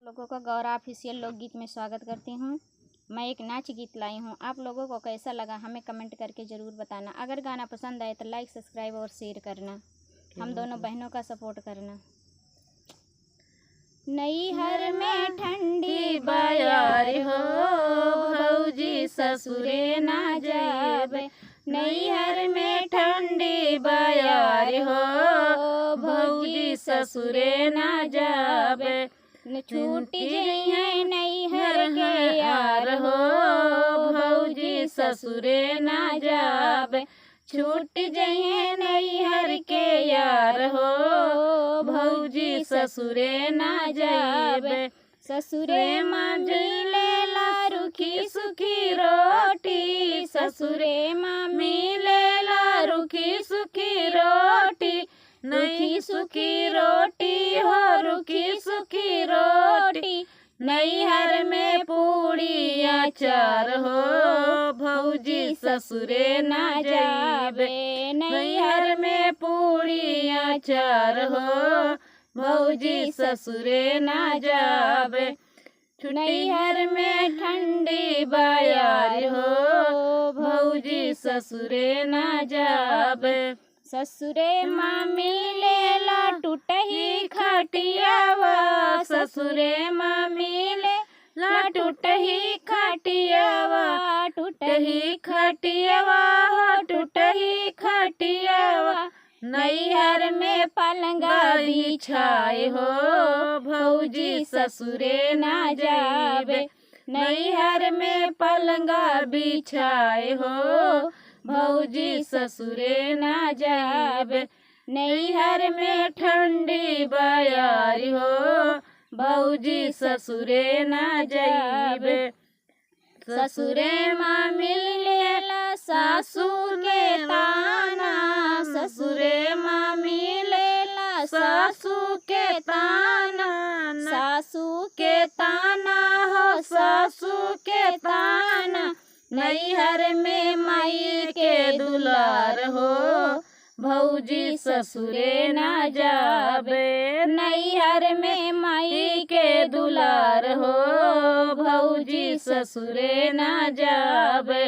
लोगों का गौरा ऑफिशियल लोकगीत में स्वागत करती हूँ। मैं एक नाच गीत लाई हूँ। आप लोगों को कैसा लगा हमें कमेंट करके ज़रूर बताना। अगर गाना पसंद आए तो लाइक, सब्सक्राइब और शेयर करना। हम दोनों बहनों का सपोर्ट करना। नैहर में ठंडी बयार हो, भौजी ससुरे ना जावे। नैहर में ठंडी बयार हो, भौजी ससुरे ना जावे। छूट जइहे नैहर के यार हो, भौजी ससुरे ना जावे। छूट जइहे नैहर के यार हो, भौजी ससुरे ना जावे। ससुरे माँ मिलेला रुखी सुखी रोटी, ससुरे माँ मिलेला रुखी सुखी रोटी। रुखी सुखी रोटी हो, रुखी सुखी रोटी। नैहर में पूड़ी अचार हो, भौजी ससुरे ना जावे। नैहर में पूड़ी अचार हो, भौजी ससुरे ना जावे। नैहर में ठंडी बयार हो, भौजी ससुरे ना जावे। ससुरे माँ मिलेला टूटही खटियावा, ससुरे माँ मिलेला टूटही खटियावा। टूटही खटियावा हो, टूटही खटियावा। नैहर में पलंगा बिछाए हो, भौजी ससुरे ना जावे। नैहर में पलंगा बिछाए हो, भौजी ससुरे ना जावे। नैहर में ठंडी बयार हो, भौजी ससुरे ना जावे। ससुरे माँ मिलेला सासू के ताना, ससुरे माँ मिलेला सासू के ताना। सासू के ताना हो, सासू के ताना। नैहर में माई के दुलार हो, भौजी ससुरे ना जावे। नैहर में माई के दुलार हो, भौजी ससुरे ना जावे।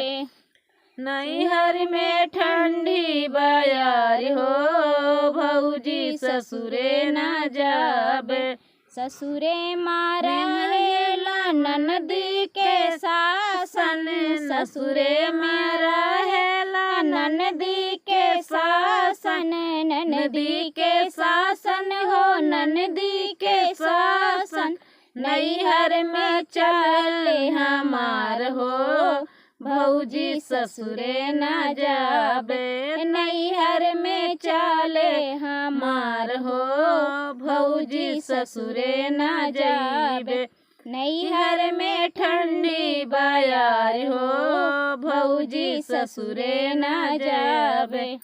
नैहर में ठंडी बयार हो, भौजी ससुरे ना जावे। ससुरे माँ रहेला ननदी के शासन, ससुरे माँ रहेला ननदी के शासन। ननदी के शासन हो, ननदी के शासन। नैहर में चले हमार हो, भौजी ससुरे ना जावे। नैहर में चले हमार हो, भौजी ससुरे ना जावे। नैहर में ठंडी बयार हो, भौजी ससुरे ना जावे।